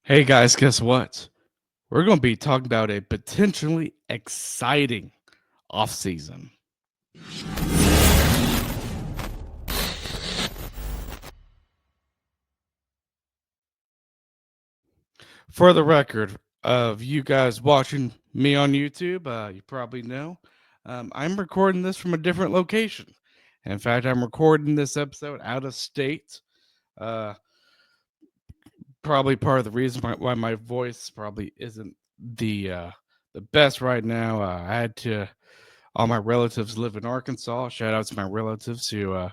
Hey guys, guess what? We're going to be talking about a potentially exciting offseason. For the record of you guys watching me on YouTube, you probably know I'm recording this from a different location. In fact, I'm recording this episode out of state. Uh, Probably part of the reason why my voice probably isn't the best right now. I had to. All my relatives live in Arkansas. Shout out to my relatives who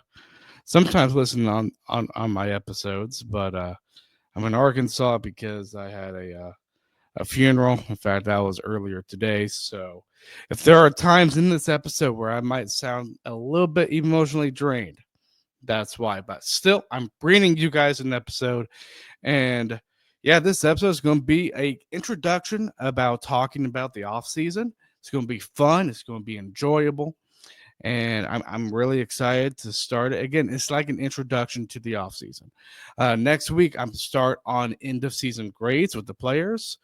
sometimes listen on my episodes, but I'm in Arkansas because I had a funeral. In fact, that was earlier today. So if there are times in this episode where I might sound a little bit emotionally drained, that's why. But still, I'm bringing you guys an episode, and yeah, this episode is going to be a introduction about talking about the off season. It's going to be fun. It's going to be enjoyable, and I'm really excited to start it. Again, it's like an introduction to the offseason. Next week, I'm start on end of season grades with the players.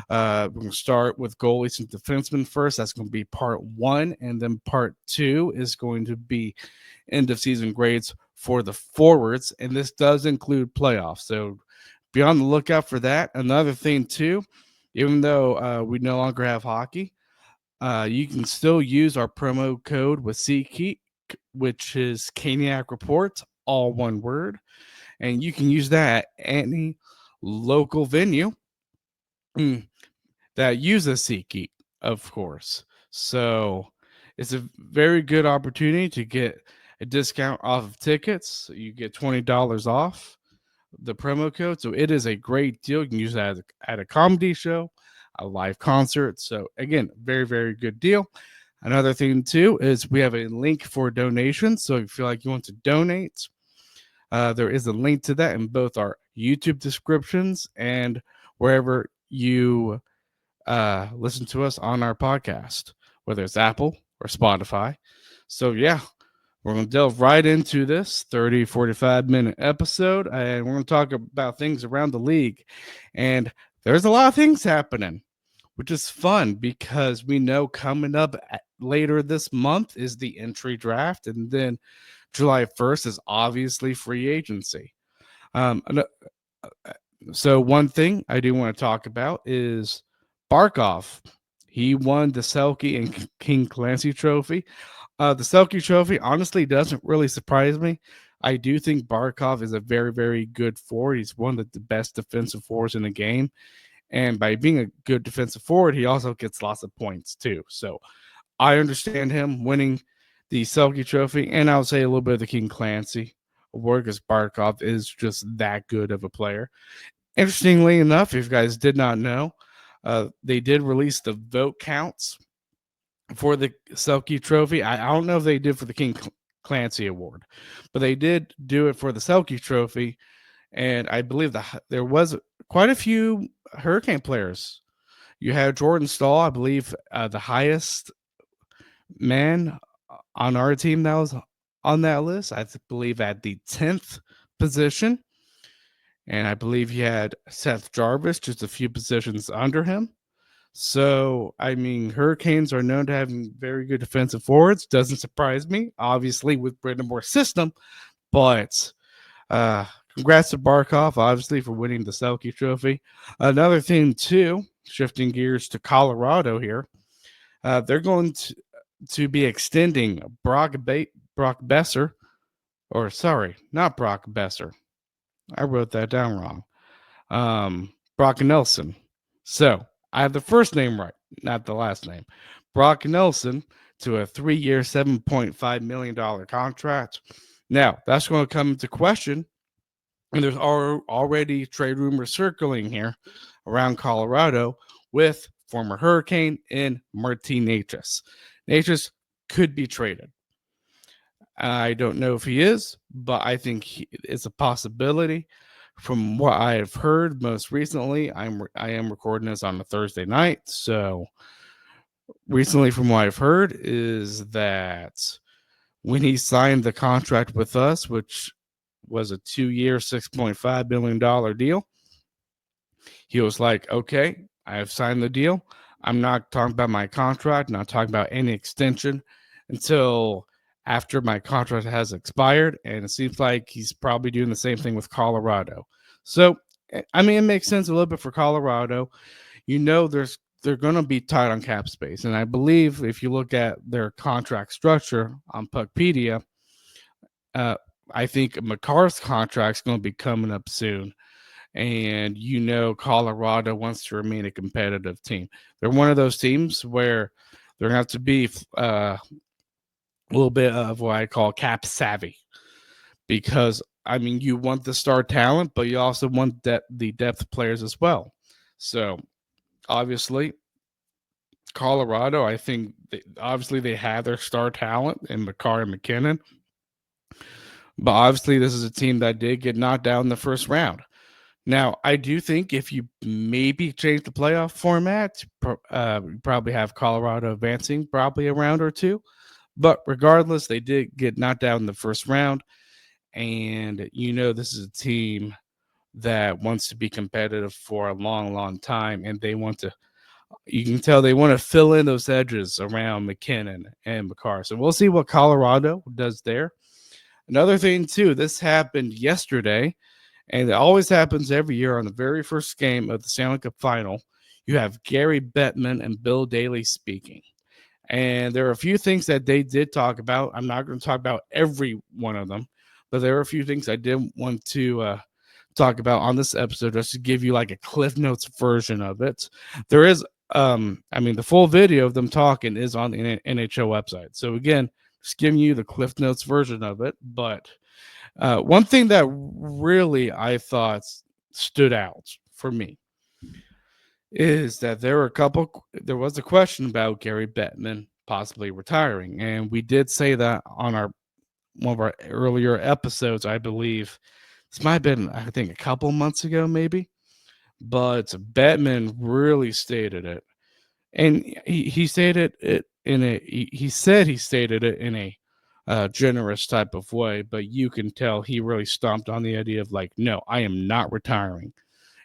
We're going to start with goalies and defensemen first. That's going to be part one, and then part two is going to be end of season grades for the forwards, and this does include playoffs. So be on the lookout for that. Another thing too, even though we no longer have hockey, you can still use our promo code with SeatGeek, which is Caniac Reports, all one word. And you can use that at any local venue that uses SeatGeek, of course. So it's a very good opportunity to get a discount off of tickets. You get $20 off the promo code. So it is a great deal. You can use that at a comedy show, a live concert. So again, very, very good deal. Another thing too is we have a link for donations. So if you feel like you want to donate, there is a link to that in both our YouTube descriptions and wherever you listen to us on our podcast, whether it's Apple or Spotify. So yeah, we're going to delve right into this 30, 45-minute episode, and we're going to talk about things around the league. And there's a lot of things happening, which is fun because we know coming up later this month is the entry draft, and then July 1st is obviously free agency. So one thing I do want to talk about is Barkov. He won the Selke and King Clancy Trophy. The Selke Trophy honestly doesn't really surprise me. I do think Barkov is a very, very good forward. He's one of the best defensive forwards in the game. And by being a good defensive forward, he also gets lots of points too. So I understand him winning the Selke Trophy, and I'll say a little bit of the King Clancy award because Barkov is just that good of a player. Interestingly enough, if you guys did not know, they did release the vote counts for the Selke Trophy. I don't know if they did for the King Clancy Award, but they did do it for the Selke Trophy. And I believe there was quite a few Hurricane players. You had Jordan Stahl, I believe, the highest man on our team that was on that list. I believe at the 10th position. And I believe he had Seth Jarvis just a few positions under him. So, I mean, Hurricanes are known to having very good defensive forwards. Doesn't surprise me, obviously, with Brandon Moore's system. But congrats to Barkov, obviously, for winning the Selke Trophy. Another thing, too, shifting gears to Colorado here, they're going to be extending Brock Besser, or sorry, not Brock Besser. I wrote that down wrong. Brock Nelson. So I have the first name right, not the last name. Brock Nelson to a 3-year, $7.5 million contract. Now, that's going to come into question. And there's already trade rumors circling here around Colorado with former Hurricane and Martin Necas. Necas could be traded. I don't know if he is, but I think it's a possibility. From what I have heard most recently, I am recording this on a Thursday night. So recently, from what I've heard, is that when he signed the contract with us, which was a 2-year, $6.5 million deal, He was like, okay, I have signed the deal. I'm not talking about my contract, not talking about any extension until after my contract has expired. And it seems like he's probably doing the same thing with Colorado. So, I mean, it makes sense a little bit for Colorado. They're going to be tight on cap space. And I believe if you look at their contract structure on Puckpedia, uh, I think McCarr's contract is going to be coming up soon. And Colorado wants to remain a competitive team. They're one of those teams where they're going to have to be a little bit of what I call cap savvy, because I mean you want the star talent, but you also want the depth players as well. So obviously, Colorado, I think obviously they have their star talent in McCarr and McKinnon, but obviously this is a team that did get knocked out in the first round. Now, I do think if you maybe change the playoff format, probably have Colorado advancing probably a round or two. But regardless, they did get knocked out in the first round. And this is a team that wants to be competitive for a long, long time. And you can tell they want to fill in those edges around McKinnon and McCarr. So we'll see what Colorado does there. Another thing, too, this happened yesterday. And it always happens every year on the very first game of the Stanley Cup Final. You have Gary Bettman and Bill Daly speaking. And there are a few things that they did talk about. I'm not going to talk about every one of them, but there are a few things I did want to talk about on this episode just to give you like a Cliff Notes version of it. There is, the full video of them talking is on the NHL website. So again, just giving you the Cliff Notes version of it. But one thing that really I thought stood out for me is that there was a question about Gary Bettman possibly retiring. And we did say that on one of our earlier episodes, I believe. This might have been, I think, a couple months ago, maybe. But Bettman really stated it. And he stated it he stated it in a generous type of way, but you can tell he really stomped on the idea of like, no, I am not retiring.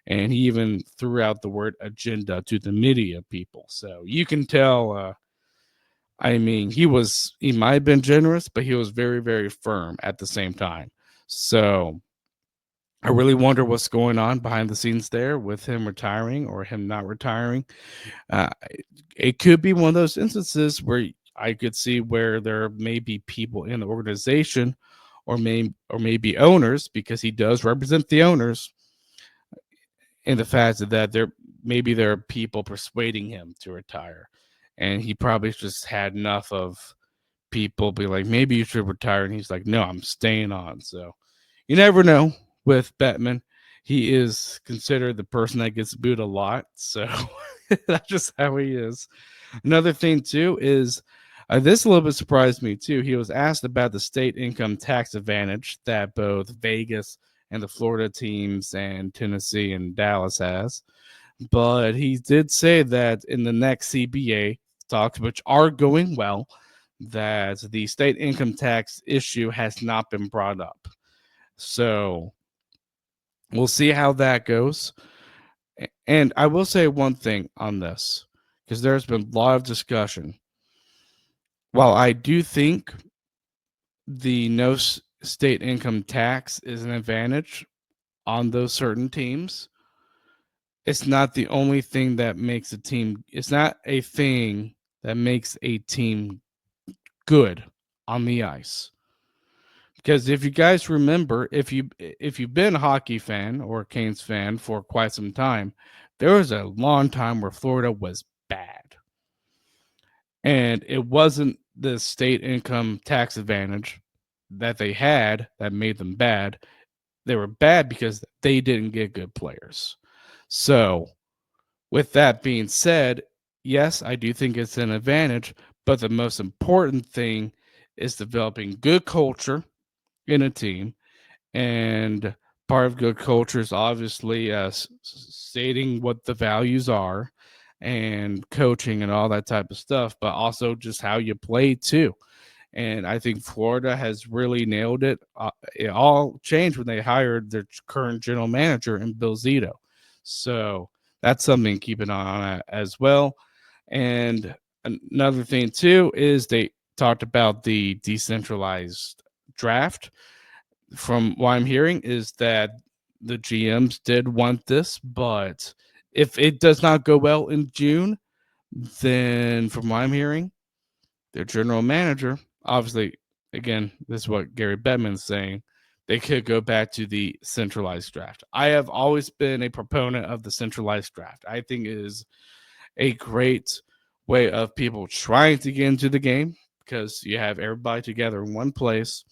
And he even threw out the word agenda to the media people. So you can tell, he might have been generous, but he was very, very firm at the same time. So I really wonder what's going on behind the scenes there with him retiring or him not retiring. Uh, it could be one of those instances where I could see where there may be people in the organization or maybe owners, because he does represent the owners, in the fact that there are people persuading him to retire. And he probably just had enough of people be like, maybe you should retire. And he's like, no, I'm staying on. So you never know with Bettman. He is considered the person that gets booed a lot. So that's just how he is. Another thing, too, is this a little bit surprised me, too. He was asked about the state income tax advantage that both Vegas and the Florida teams and Tennessee and Dallas has. But he did say that in the next CBA talks, which are going well, that the state income tax issue has not been brought up. So we'll see how that goes. And I will say one thing on this, because there's been a lot of discussion. While I do think the no state income tax is an advantage on those certain teams, it's not the only thing that makes a team. It's not a thing that makes a team good on the ice. Because if you guys remember, if you've been a hockey fan or a Canes fan for quite some time, there was a long time where Florida was bad. And it wasn't the state income tax advantage that they had that made them bad. They were bad because they didn't get good players. So, with that being said, yes, I do think it's an advantage, but the most important thing is developing good culture in a team. And part of good culture is obviously stating what the values are and coaching and all that type of stuff, but also just how you play too. And I think Florida has really nailed it. It all changed when they hired their current general manager in Bill Zito. So That's something to keep an eye on as well. And another thing too is they talked about the decentralized draft. From what I'm hearing is that the GMs did want this, but if it does not go well in June, then from what I'm hearing, their general manager, obviously, again, this is what Gary Bettman's saying, they could go back to the centralized draft. I have always been a proponent of the centralized draft. I think it is a great way of people trying to get into the game because you have everybody together in one place.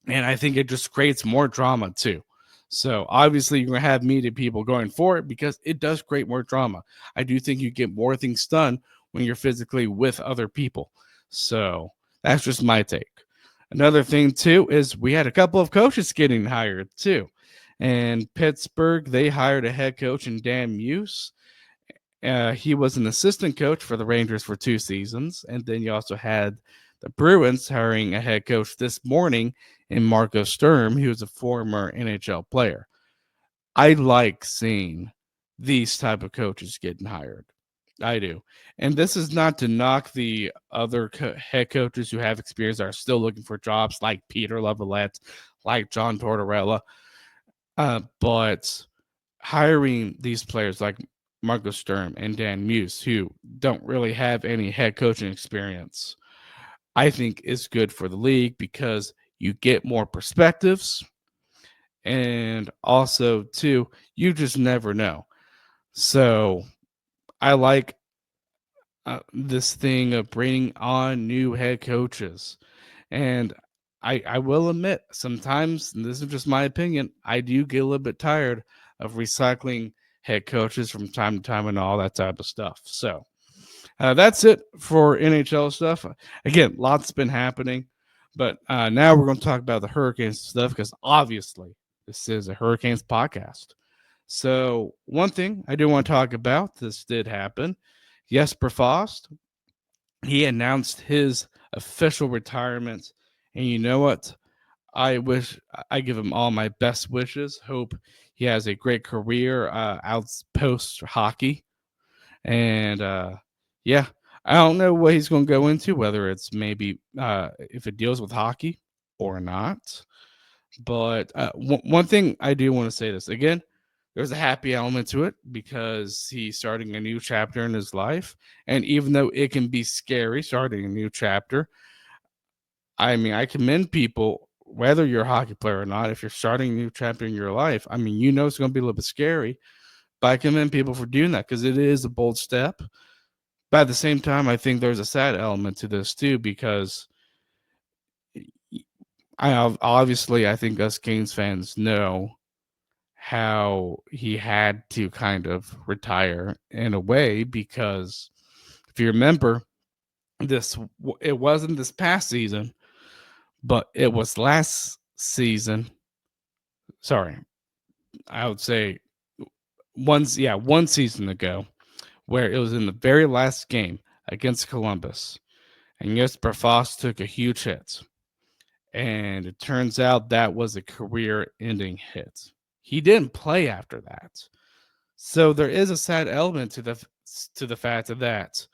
And I think it just creates more drama too. So obviously you're gonna have media people going for it because it does create more drama. I do think you get more things done when you're physically with other people. So that's just my take. Another thing too is we had a couple of coaches getting hired too. And Pittsburgh, they hired a head coach in Dan Muse. He was an assistant coach for the Rangers for 2 seasons. And then you also had the Bruins hiring a head coach this morning in Marco Sturm, who was a former NHL player. I like seeing these type of coaches getting hired. I do. And this is not to knock the other head coaches who have experience that are still looking for jobs like Peter Lavalette, like John Tortorella. But hiring these players like Marco Sturm and Dan Muse, who don't really have any head coaching experience, I think is good for the league because you get more perspectives. And also, too, you just never know. So I like this thing of bringing on new head coaches. And I will admit, sometimes, and this is just my opinion, I do get a little bit tired of recycling head coaches from time to time and all that type of stuff. So that's it for NHL stuff. Again, lots been happening, but now we're going to talk about the Hurricanes stuff because obviously this is a Hurricanes podcast. So one thing I do want to talk about, this did happen. Jesper Fast, he announced his official retirement, and you know what? I give him all my best wishes. Hope he has a great career out post hockey. And yeah, I don't know what he's going to go into, whether it's maybe if it deals with hockey or not. But one thing I do want to say this again, there's a happy element to it because he's starting a new chapter in his life. And even though it can be scary starting a new chapter, I mean, I commend people, whether you're a hockey player or not, if you're starting a new chapter in your life, I mean, you know it's going to be a little bit scary, but I commend people for doing that because it is a bold step. But at the same time, I think there's a sad element to this too because I think us Canes fans know how he had to kind of retire in a way because if you remember this, it wasn't this past season, but it was last season. Sorry, I would say one season ago, where it was in the very last game against Columbus, and Jesper Fast took a huge hit, and it turns out that was a career-ending hit. He didn't play after that, so there is a sad element to the fact of that.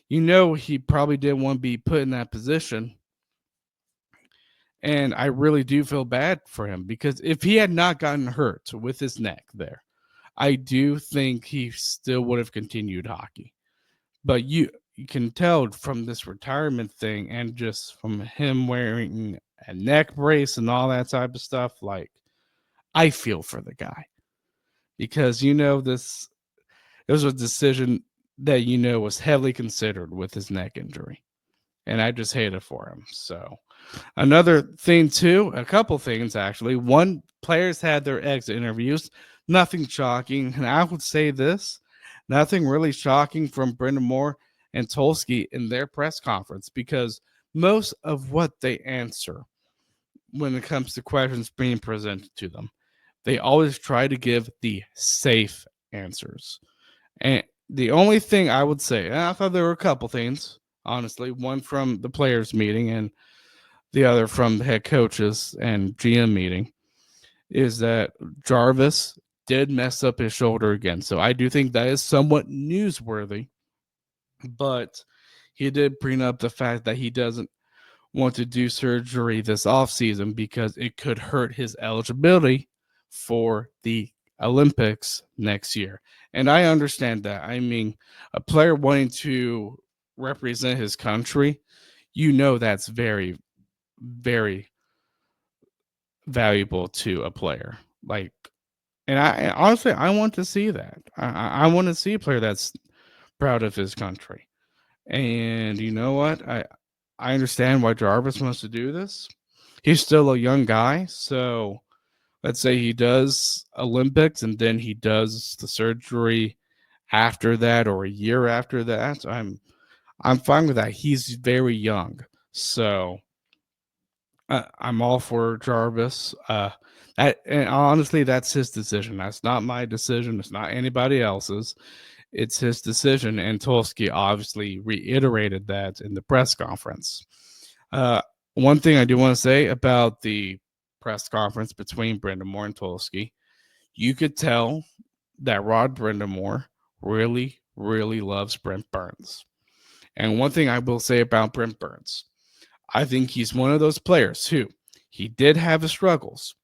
You know, he probably didn't want to be put in that position. And I really do feel bad for him because if he had not gotten hurt with his neck there, I do think he still would have continued hockey. But you can tell from this retirement thing and just from him wearing a neck brace and all that type of stuff, like I feel for the guy because this it was a decision that was heavily considered with his neck injury, and I just hate it for him. So another thing too, a couple things actually. One, players had their exit interviews. Nothing shocking, and I would say this: nothing really shocking from Brendan Moore and Tulsky in their press conference because most of what they answer when it comes to questions being presented to them, they always try to give the safe answers. And the only thing I would say, and I thought there were a couple things, honestly, one from the players' meeting and the other from the head coaches and GM meeting, is that Jarvis did mess up his shoulder again. So I do think that is somewhat newsworthy, but he did bring up the fact that he doesn't want to do surgery this offseason because it could hurt his eligibility for the Olympics next year. And I understand that. I mean, a player wanting to represent his country, that's very, very valuable to a player. Like, and I honestly, I want to see that. I want to see a player that's proud of his country. And you know what? I understand why Jarvis wants to do this. He's still a young guy, so let's say he does Olympics and then he does the surgery after that or a year after that. I'm fine with that. He's very young, so I'm all for Jarvis. And honestly, that's his decision. That's not my decision. It's not anybody else's. It's his decision, and Tulsky obviously reiterated that in the press conference. One thing I do want to say about the press conference between Brindamore and Tulsky, you could tell that Rod Brindamore really, really loves Brent Burns. And one thing I will say about Brent Burns, I think he's one of those players who he did have his struggles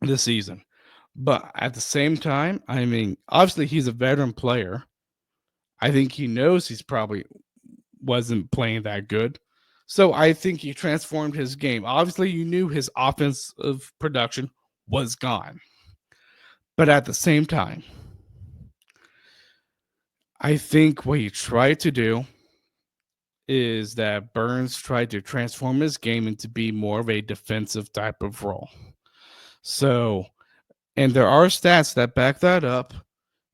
this season. But at the same time, I mean, obviously he's a veteran player. I think he knows he's probably wasn't playing that good. So I think he transformed his game. Obviously, you knew his offensive production was gone. But at the same time, I think what he tried to do is that Burns tried to transform his game into be more of a defensive type of role. So, and there are stats that back that up.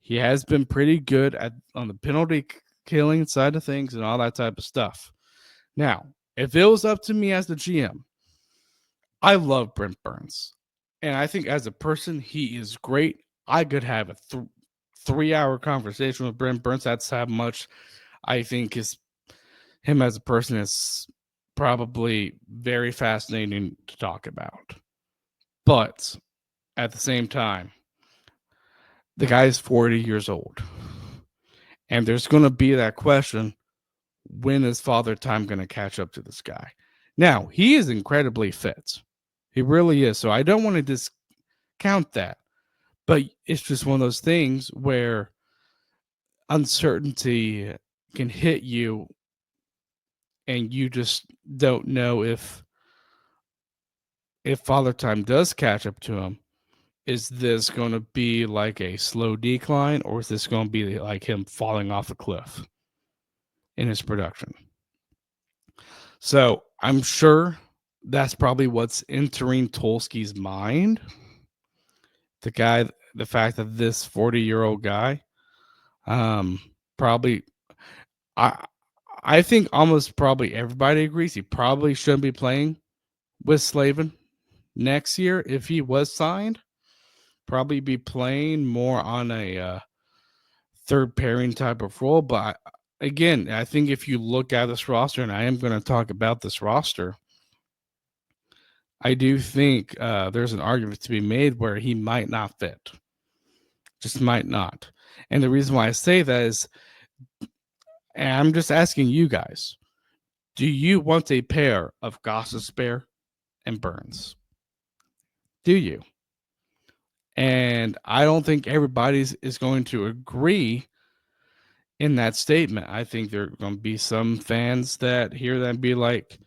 He has been pretty good on the penalty killing side of things and all that type of stuff. Now, if it was up to me as the GM, I love Brent Burns. And I think as a person, he is great. I could have a 3-hour conversation with Brent Burns. That's how much I think him as a person is probably very fascinating to talk about. But at the same time, the guy is 40 years old. And there's going to be that question, when is Father Time going to catch up to this guy? Now, he is incredibly fit. He really is. So I don't want to discount that. But it's just one of those things where uncertainty can hit you and you just don't know if Father Time does catch up to him. Is this going to be like a slow decline, or is this going to be like him falling off a cliff in his production? So I'm sure that's probably what's entering Tulsky's mind. The fact that this 40-year-old guy, probably, I think almost probably everybody agrees he probably shouldn't be playing with Slavin next year if he was signed. Probably be playing more on a third pairing type of role. But again, I think if you look at this roster, and I am going to talk about this roster, I do think there's an argument to be made where he might not fit. Just might not. And the reason why I say that is, and I'm just asking you guys, do you want a pair of Gossespierre and Burns? Do you? And I don't think everybody is going to agree in that statement. I think there are going to be some fans that hear that and be like,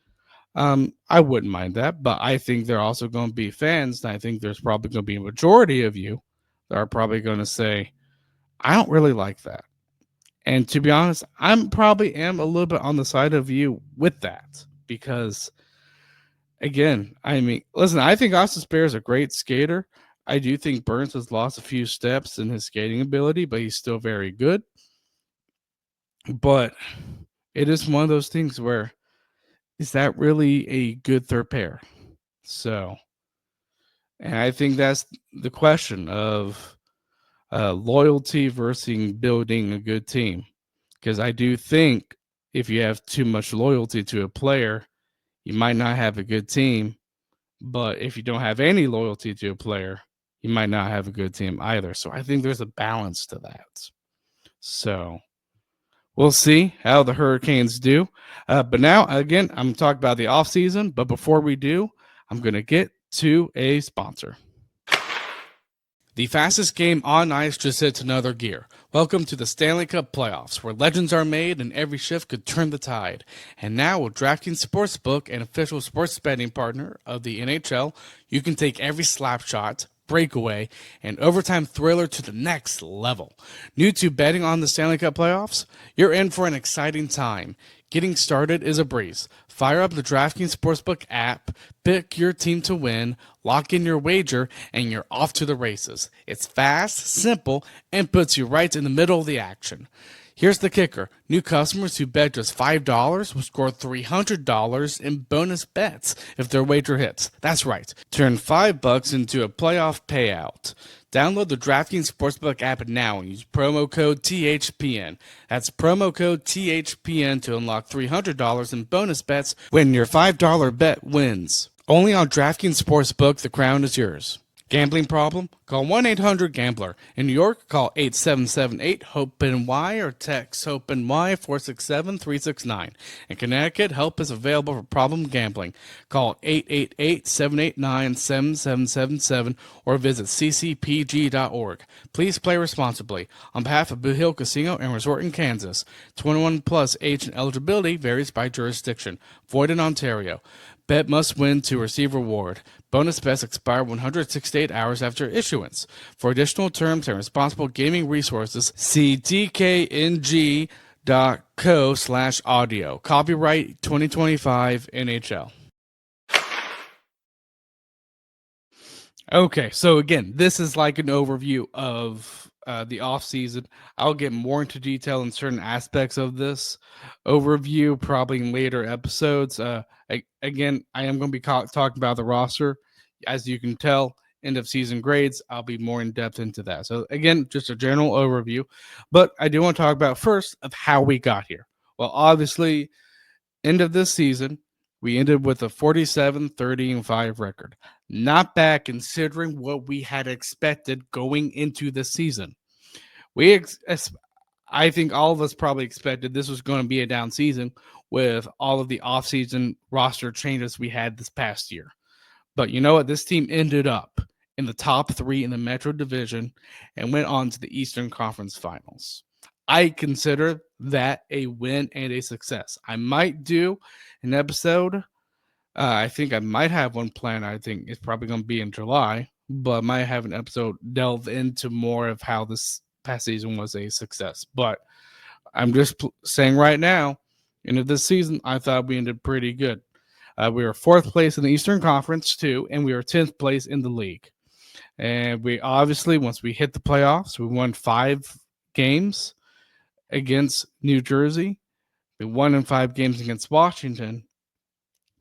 I wouldn't mind that. But I think there are also going to be fans, and I think there's probably going to be a majority of you that are probably going to say, I don't really like that. And to be honest, I'm probably am a little bit on the side of you with that because, again, I mean, listen, I think Gossespierre is a great skater. I do think Burns has lost a few steps in his skating ability, but he's still very good. But it is one of those things where, is that really a good third pair? So, and I think that's the question of loyalty versus building a good team. Because I do think if you have too much loyalty to a player, you might not have a good team. But if you don't have any loyalty to a player, he might not have a good team either. So I think there's a balance to that. So we'll see how the Hurricanes do. But now, again, I'm going to talk about the offseason. But before we do, I'm going to get to a sponsor. The fastest game on ice just hits another gear. Welcome to the Stanley Cup playoffs, where legends are made and every shift could turn the tide. And now with DraftKings Sportsbook, an official sports betting partner of the NHL, you can take every slap shot, breakaway, and overtime thriller to the next level. New to betting on the Stanley Cup playoffs? You're in for an exciting time. Getting started is a breeze. Fire up the DraftKings Sportsbook app, pick your team to win, lock in your wager, and you're off to the races. It's fast, simple, and puts you right in the middle of the action. Here's the kicker. New customers who bet just $5 will score $300 in bonus bets if their wager hits. That's right. Turn $5 into a playoff payout. Download the DraftKings Sportsbook app now and use promo code THPN. That's promo code THPN to unlock $300 in bonus bets when your $5 bet wins. Only on DraftKings Sportsbook, the crown is yours. Gambling problem? Call 1-800-GAMBLER. In New York, call 877-8-HOPE-NY or text HOPE-NY 467-369. In Connecticut, help is available for problem gambling. Call 888-789-7777 or visit ccpg.org. Please play responsibly. On behalf of Blue Hill Casino and Resort in Kansas, 21 plus age and eligibility varies by jurisdiction. Void in Ontario. Bet must win to receive reward. Bonus bets expire 168 hours after issuance. For additional terms and responsible gaming resources, see dkng.co/audio. Copyright 2025 NHL. Okay, so again, this is like an overview of the off season. I'll get more into detail in certain aspects of this overview, probably in later episodes. Again, I am going to be talking about the roster. As you can tell, end of season grades, I'll be more in depth into that. So again, just a general overview, but I do want to talk about first of how we got here. Well, obviously, end of this season, we ended with a 47-30-5 record. Not bad considering what we had expected going into the season. I think all of us probably expected this was going to be a down season with all of the offseason roster changes we had this past year. But you know what? This team ended up in the top 3 in the Metro Division and went on to the Eastern Conference Finals. I consider that a win and a success. I might do an episode. I think I might have one planned. I think it's probably going to be in July, but I might have an episode delve into more of how this past season was a success. But I'm just saying right now, end of this season, I thought we ended pretty good. We were 4th place in the Eastern Conference, too, and we were 10th place in the league. And we obviously, once we hit the playoffs, we won 5 games against New Jersey. We won in 5 games against Washington.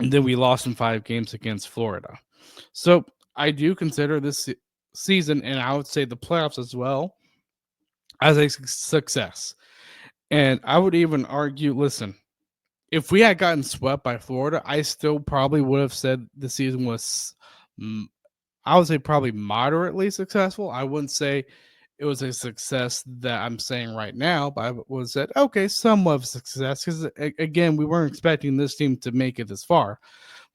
And then we lost in 5 games against Florida. So I do consider this season, and I would say the playoffs as well, as a success. And I would even argue, listen, if we had gotten swept by Florida, I still probably would have said the season was, I would say, probably moderately successful. I wouldn't say it was a success that I'm saying right now, but I would have said, okay, somewhat of a success. Because, again, we weren't expecting this team to make it this far.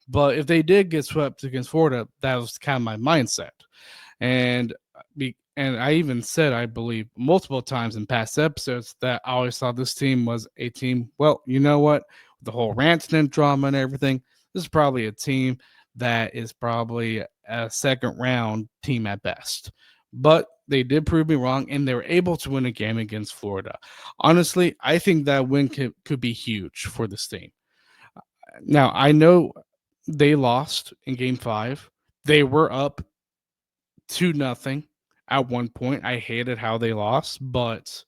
But if they did get swept against Florida, that was kind of my mindset. And I even said, I believe, multiple times in past episodes that I always thought this team was a team, well, you know what? The whole Rantanen drama and everything, this is probably a team that is probably a second round team at best. But they did prove me wrong, and they were able to win a game against Florida. Honestly, I think that win could be huge for this team. Now, I know they lost in game 5. They were up 2-0 at one point. I hated how they lost, but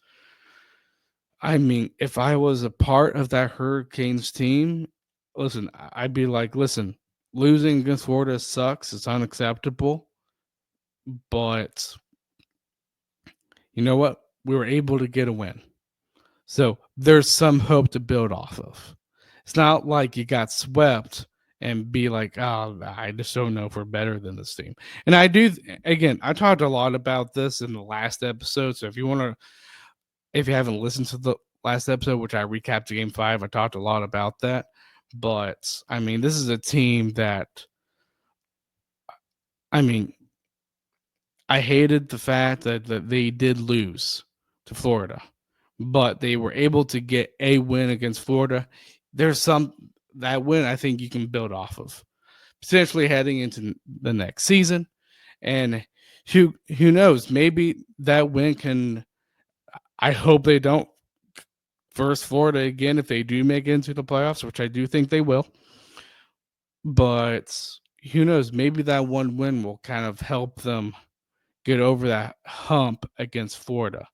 I mean, if I was a part of that Hurricanes team, listen, I'd be like, listen, losing against Florida sucks. It's unacceptable. But you know what? We were able to get a win. So there's some hope to build off of. It's not like you got swept and be like, oh, I just don't know if we're better than this team. And I do, again, I talked a lot about this in the last episode. So if you haven't listened to the last episode, which I recapped to game 5, I talked a lot about that. But I mean, this is a team that, I mean, I hated the fact that they did lose to Florida, but they were able to get a win against Florida. There's some that win I think you can build off of, potentially heading into the next season. And who knows? Maybe that win can. I hope they don't verse Florida again if they do make it into the playoffs, which I do think they will. But who knows? Maybe that one win will kind of help them get over that hump against Florida.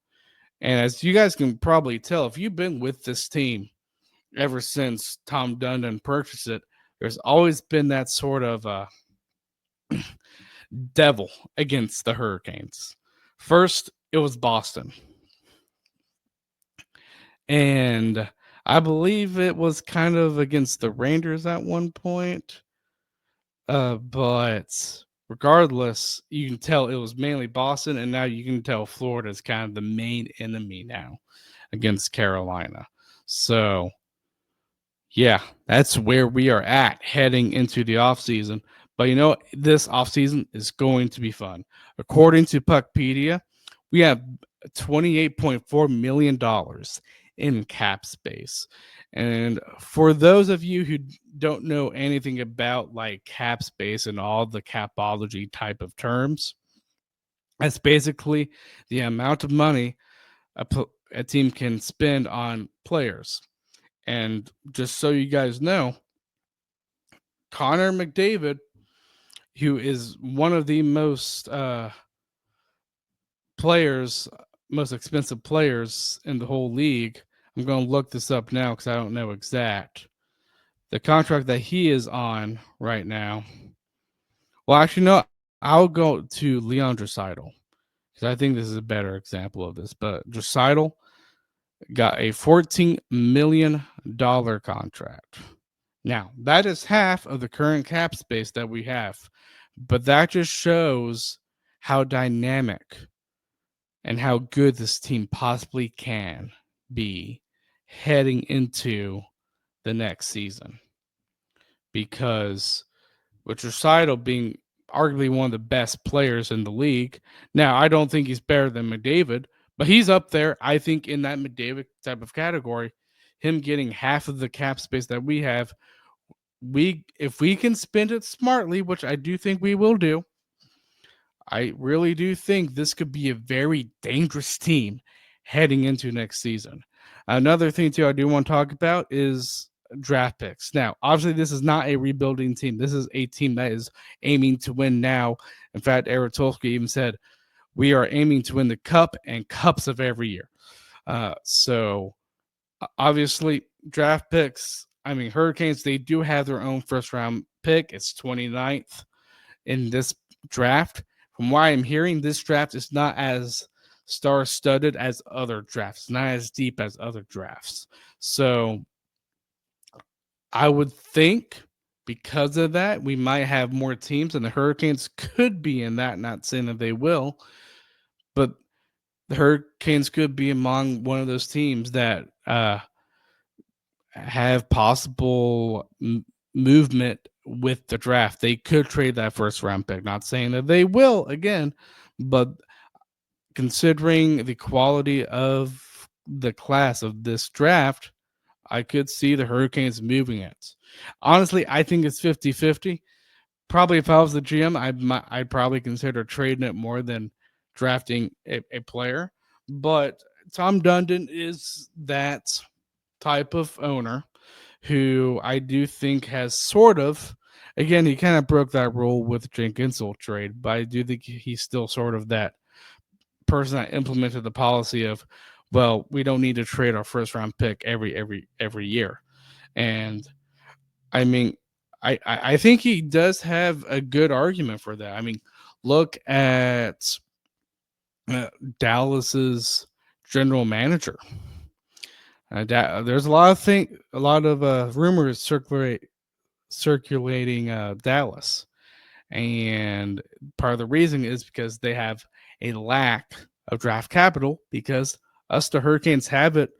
And as you guys can probably tell, if you've been with this team ever since Tom Dundon purchased it, there's always been that sort of devil against the Hurricanes. First, it was Boston. And I believe it was kind of against the Rangers at one point. But regardless, you can tell it was mainly Boston, and now you can tell Florida is kind of the main enemy now against Carolina. So, yeah, that's where we are at heading into the offseason. But this offseason is going to be fun. According to Puckpedia, we have $28.4 million in cap space. And for those of you who don't know anything about like cap space and all the capology type of terms, that's basically the amount of money a team can spend on players. And just so you guys know, Connor McDavid, who is one of the most most expensive players in the whole league. I'm going to look this up now because I don't know exact. The contract that he is on right now. Well, actually, no, I'll go to Leon Draisaitl because I think this is a better example of this. But Draisaitl got a $14 million contract. Now, that is half of the current cap space that we have, but that just shows how dynamic and how good this team possibly can be heading into the next season. Because with Draisaitl being arguably one of the best players in the league, now I don't think he's better than McDavid, but he's up there, I think, in that McDavid type of category. Him getting half of the cap space that we have, if we can spend it smartly, which I do think we will do, I really do think this could be a very dangerous team heading into next season. Another thing, too, I do want to talk about is draft picks. Now, obviously, this is not a rebuilding team. This is a team that is aiming to win now. In fact, Eric Tolsky even said, we are aiming to win the cup and cups of every year. So, obviously, draft picks, I mean, Hurricanes, they do have their own first-round pick. It's 29th in this draft. From what I'm hearing, this draft is not as star-studded as other drafts, not as deep as other drafts. So I would think because of that, we might have more teams, and the Hurricanes could be in that. Not saying that they will, but the Hurricanes could be among one of those teams that have possible movement with the draft. They could trade that first round pick. Not saying that they will again, but considering the quality of the class of this draft, I could see the Hurricanes moving it. Honestly, I think it's 50-50. Probably if I was the GM, I'd probably consider trading it more than drafting a player. But Tom Dundon is that type of owner who I do think has sort of, again, he kind of broke that rule with Jenkins trade, but I do think he's still sort of that person that implemented the policy of, well, we don't need to trade our first round pick every year. And I mean, I think he does have a good argument for that. I mean, look at Dallas's general manager. There's a lot of rumors circulating Dallas. And part of the reason is because they have a lack of draft capital because us, the Hurricanes, have it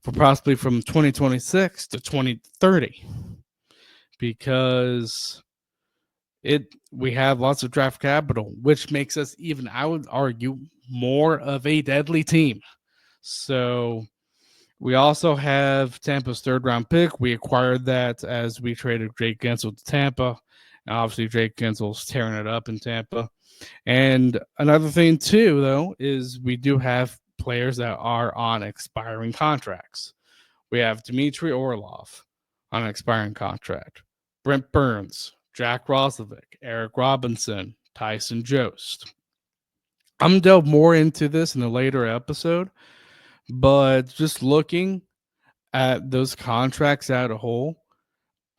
for possibly from 2026 to 2030 because it we have lots of draft capital, which makes us even, I would argue, more of a deadly team. So we also have Tampa's third round pick. We acquired that as we traded Jake Gensel to Tampa. And obviously, Jake Gensel's tearing it up in Tampa. And another thing, too, though, is we do have players that are on expiring contracts. We have Dmitry Orlov on an expiring contract, Brent Burns, Jack Roslovic, Eric Robinson, Tyson Jost. I'm going to delve more into this in a later episode, but just looking at those contracts as a whole,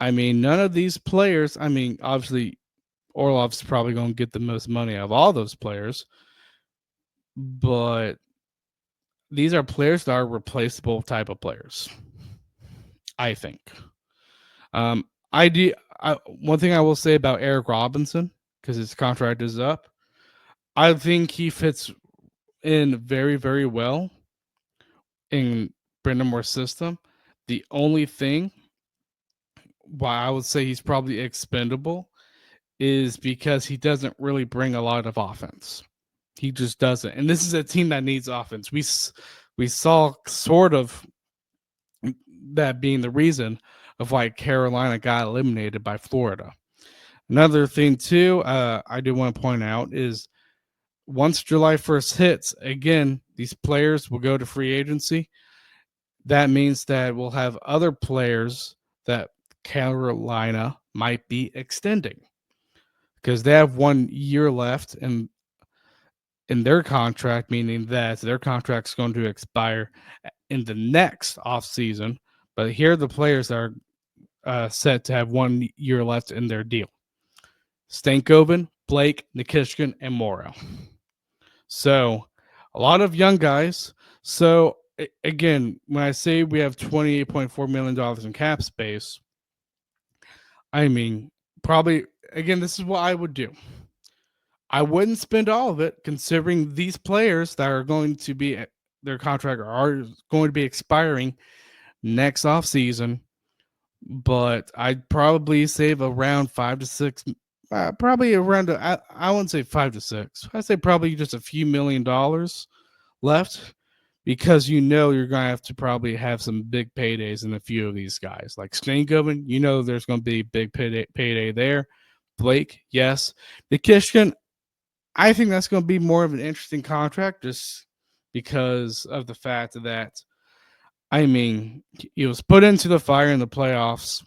I mean, none of these players, I mean, obviously, Orlov's probably going to get the most money out of all those players, but these are players that are replaceable type of players, I think. Um, one thing I will say about Eric Robinson, because his contract is up, I think he fits in very, very well in Brendan Moore's system. The only thing why I would say he's probably expendable is because he doesn't really bring a lot of offense. He just doesn't. And this is a team that needs offense. We saw sort of that being the reason of why Carolina got eliminated by Florida. Another thing too, I do want to point out is once July 1st hits, again, these players will go to free agency. That means that we'll have other players that Carolina might be extending because they have 1 year left in their contract, meaning that their contract's going to expire in the next offseason. But here are the players that are set to have 1 year left in their deal. Stankoven, Blake, Nikishkin, and Morrow. So a lot of young guys. So again, when I say we have $28.4 million in cap space, I mean, probably, again, this is what I would do. I wouldn't spend all of it considering these players that are going to be, their contract are going to be expiring next offseason, but I'd probably save around 5 to 6, probably around, I wouldn't say 5 to 6. I'd say probably just a few $1,000,000 left because you're going to have to probably have some big paydays in a few of these guys. Like Stankoven, there's going to be big payday there. Blake, yes. Nikishkin, I think that's going to be more of an interesting contract just because of the fact that, I mean, he was put into the fire in the playoffs.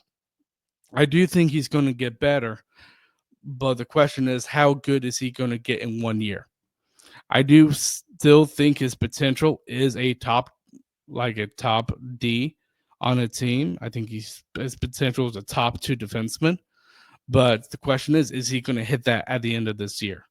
I do think he's going to get better, but the question is, how good is he going to get in 1 year? I do still think his potential is a top D on a team. I think his potential is a top 2 defenseman, but the question is he going to hit that at the end of this year?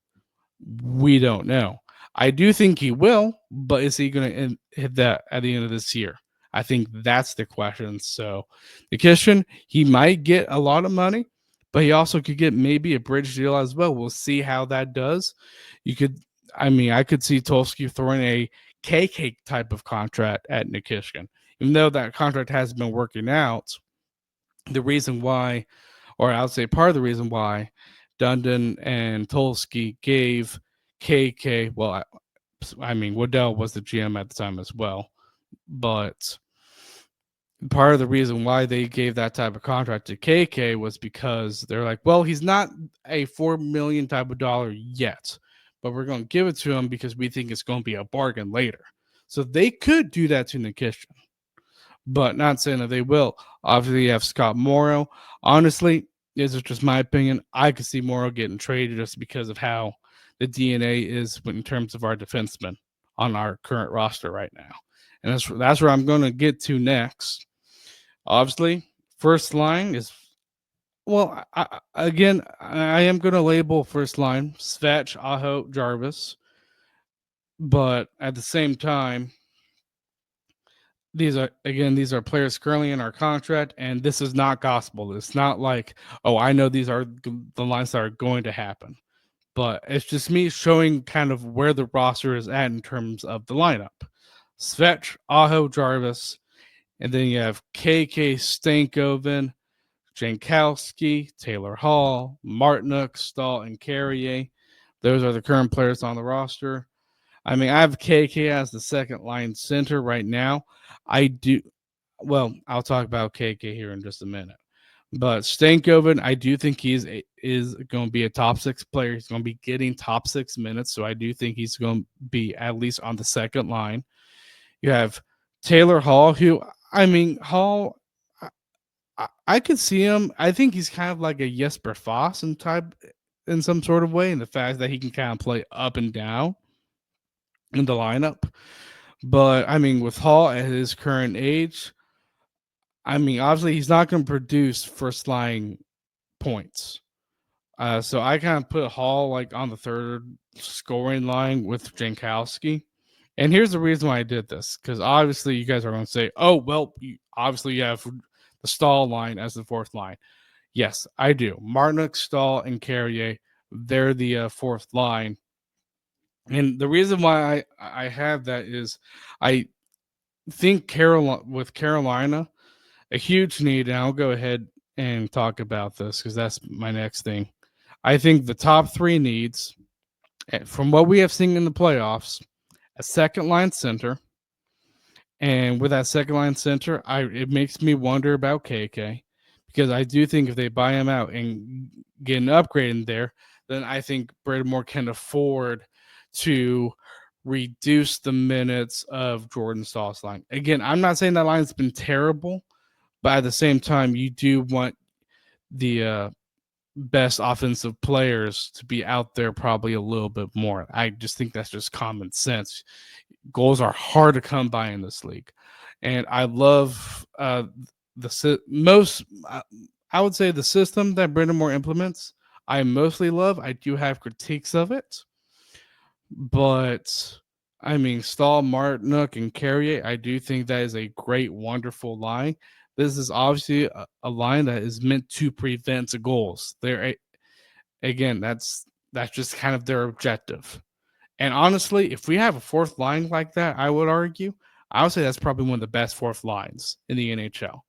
We don't know. I do think he will, but is he going to hit that at the end of this year? I think that's the question. So, Nikishin, he might get a lot of money, but he also could get maybe a bridge deal as well. We'll see how that does. I could see Tulsky throwing a KK type of contract at Nikishkin, even though that contract has been working out. The reason why, or I would say part of the reason why, Dundon and Tulsky gave KK, well, Waddell was the GM at the time as well, but part of the reason why they gave that type of contract to KK was because they're like, well, he's not a $4 million type of dollar yet, but we're going to give it to him because we think it's going to be a bargain later. So they could do that to Nikishkin, but not saying that they will. Obviously, you have Scott Morrow. Honestly, this is just my opinion. I could see Morrow getting traded just because of how the DNA is in terms of our defensemen on our current roster right now. And that's where I'm going to get to next. Obviously, first line is, well, I am going to label first line Svetch, Aho, Jarvis. But at the same time, these are players currently in our contract, and this is not gospel. It's not like, oh, I know these are the lines that are going to happen, but it's just me showing kind of where the roster is at in terms of the lineup. Svetch, Aho, Jarvis, and then you have KK, Stankoven, Jankowski, Taylor Hall, Martinuk, Stahl, and Carrier. Those are the current players on the roster. I mean, I have KK as the second line center right now. I do. Well, I'll talk about KK here in just a minute. But Stankoven, I do think is going to be a top six player. He's going to be getting top 6 minutes, so I do think he's going to be at least on the second line. You have Taylor Hall, who I mean Hall. I could see him. I think he's kind of like a Jesper Foss in type in some sort of way, in the fact that he can kind of play up and down in the lineup. But I mean, with Hall at his current age, I mean, obviously he's not going to produce first line points. So I kind of put Hall like on the third scoring line with Jankowski. And here's the reason why I did this, because obviously you guys are going to say, oh, well, obviously you have the Stahl line as the fourth line. Yes, I do. Martinuk, Stahl, and Carrier, they're the fourth line. And the reason why I have that is I think Carolina, a huge need, and I'll go ahead and talk about this because that's my next thing. I think the top three needs, from what we have seen in the playoffs, a second line center. And with that second line center, it makes me wonder about KK, because I do think if they buy him out and get an upgrade in there, then I think Baltimore can afford to reduce the minutes of Jordan Stahl's line. Again, I'm not saying that line's been terrible, but at the same time, you do want the best offensive players to be out there probably a little bit more. I just think that's just common sense. Goals are hard to come by in this league, and I love most. I would say the system that Baltimore implements, I mostly love. I do have critiques of it, but I mean, Stahl, Martinuk, and Carrier, I do think that is a great, wonderful line. This is obviously a line that is meant to prevent goals. Again, that's just kind of their objective. And honestly, if we have a fourth line like that, I would say that's probably one of the best fourth lines in the NHL,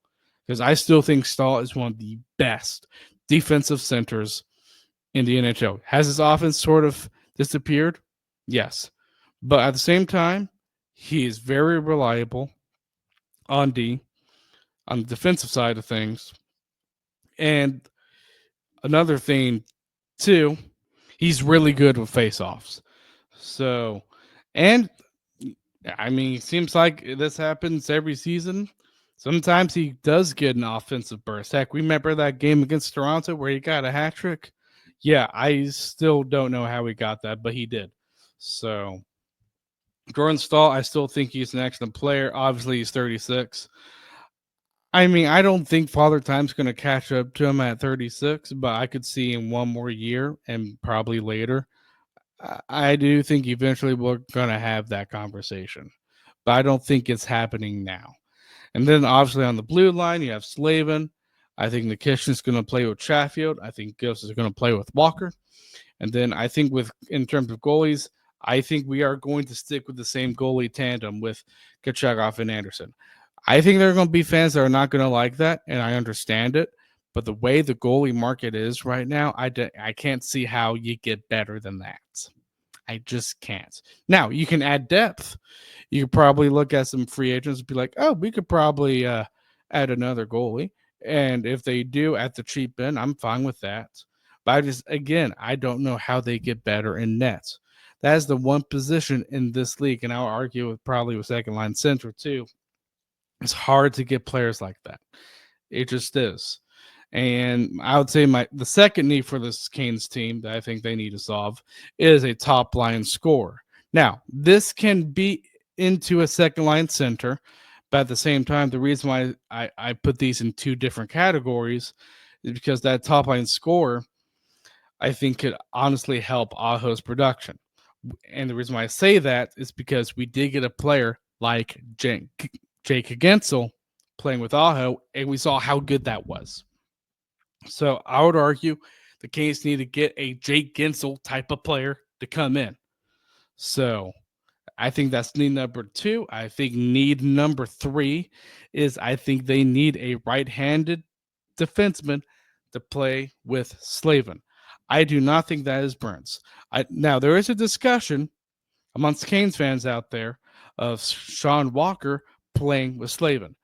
because I still think Stahl is one of the best defensive centers in the NHL. Has his offense sort of disappeared? Yes. But at the same time, he is very reliable on on the defensive side of things. And another thing, too, he's really good with faceoffs. So, and I mean, it seems like this happens every season. Sometimes he does get an offensive burst. Heck, we remember that game against Toronto where he got a hat trick. Yeah, I still don't know how he got that, but he did. So, Jordan Stahl, I still think he's an excellent player. Obviously, he's 36. I mean, I don't think Father Time's going to catch up to him at 36, but I could see in one more year and probably later. I do think eventually we're going to have that conversation, but I don't think it's happening now. And then obviously on the blue line, you have Slavin. I think Nikishin's going to play with Chatfield. I think Ghost is going to play with Walker. And then I think in terms of goalies, I think we are going to stick with the same goalie tandem with Kachagov and Anderson. I think there are going to be fans that are not going to like that, and I understand it. But the way the goalie market is right now, I can't see how you get better than that. I just can't. Now, you can add depth. You could probably look at some free agents and be like, oh, we could probably add another goalie. And if they do at the cheap end, I'm fine with that. But I don't know how they get better in nets. That is the one position in this league, and I'll argue with second line center too. It's hard to get players like that. It just is. And I would say the second need for this Canes team that I think they need to solve is a top line scorer. Now, this can be into a second line center, but at the same time, the reason why I put these in two different categories is because that top line scorer, I think, could honestly help Aho's production. And the reason why I say that is because we did get a player like Jake Gensel playing with Aho, and we saw how good that was. So I would argue the Canes need to get a Jake Gensel type of player to come in. So I think that's need number 2. I think need number 3 is I think they need a right-handed defenseman to play with Slavin. I do not think that is Burns. Now, there is a discussion amongst Canes fans out there of Sean Walker playing with Slavin.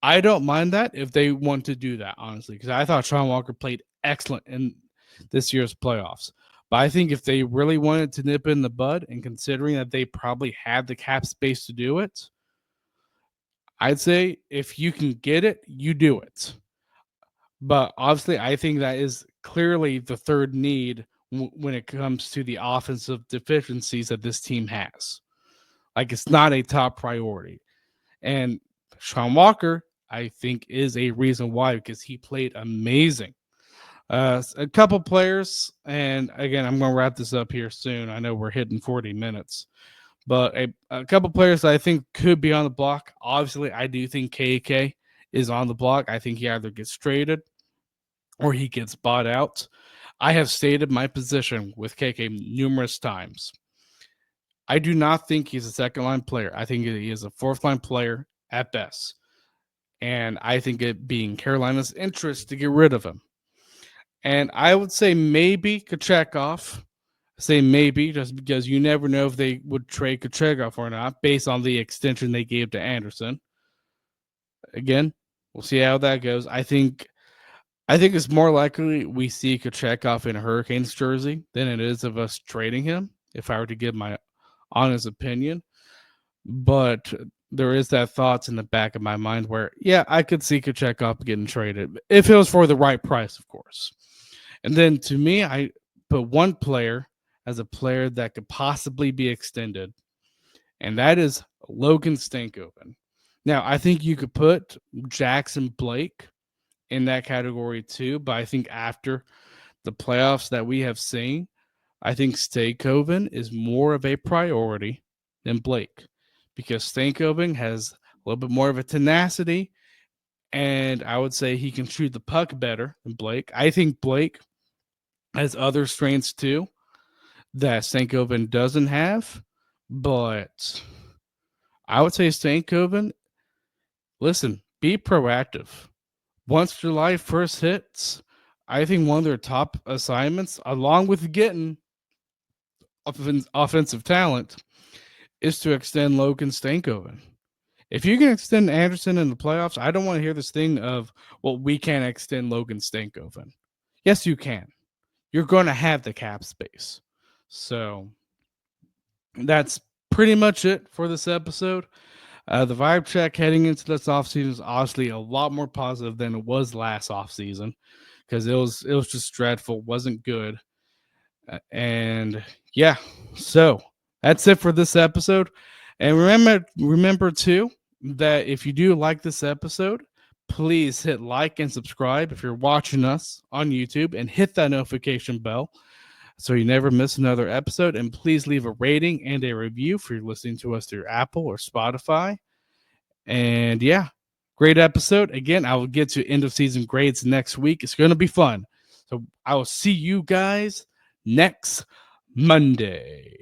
I don't mind that if they want to do that, honestly, because I thought Sean Walker played excellent in this year's playoffs. But I think if they really wanted to nip in the bud, and considering that they probably had the cap space to do it, I'd say if you can get it, you do it. But obviously, I think that is clearly the third need when it comes to the offensive deficiencies that this team has. Like, it's not a top priority. And Sean Walker, I think, is a reason why, because he played amazing. A couple players, and again, I'm going to wrap this up here soon. I know we're hitting 40 minutes, but a couple players that I think could be on the block. Obviously, I do think KK is on the block. I think he either gets traded or he gets bought out. I have stated my position with KK numerous times. I do not think he's a second-line player. I think he is a fourth-line player at best. And I think it being Carolina's interest to get rid of him. And I would say maybe Kochetkov. Say maybe just because you never know if they would trade Kochetkov or not based on the extension they gave to Anderson. Again, we'll see how that goes. I think it's more likely we see Kochetkov in a Hurricanes jersey than it is of us trading him, if I were to give my honest opinion. But there is that thoughts in the back of my mind where, yeah, I could see Kochetkov getting traded if it was for the right price, of course. And then to me, I put one player as a player that could possibly be extended, and that is Logan Stankoven. Now, I think you could put Jackson Blake in that category too, but I think after the playoffs that we have seen, I think Stankoven is more of a priority than Blake, because Stankoven has a little bit more of a tenacity, and I would say he can shoot the puck better than Blake. I think Blake has other strengths too that Stankoven doesn't have, but I would say Stankoven, listen, be proactive. Once July 1st hits, I think one of their top assignments, along with getting offensive talent, is to extend Logan Stankoven. If you can extend Anderson in the playoffs, I don't want to hear this thing of, well, we can't extend Logan Stankoven. Yes, you can. You're going to have the cap space. So that's pretty much it for this episode. The vibe check heading into this offseason is obviously a lot more positive than it was last offseason, because it was just dreadful, wasn't good. And yeah, so that's it for this episode. And remember too, that if you do like this episode, please hit like and subscribe if you're watching us on YouTube, and hit that notification bell so you never miss another episode. And please leave a rating and a review if you're listening to us through Apple or Spotify. And yeah, great episode. Again, I will get to end of season grades next week. It's going to be fun. So I will see you guys next Monday.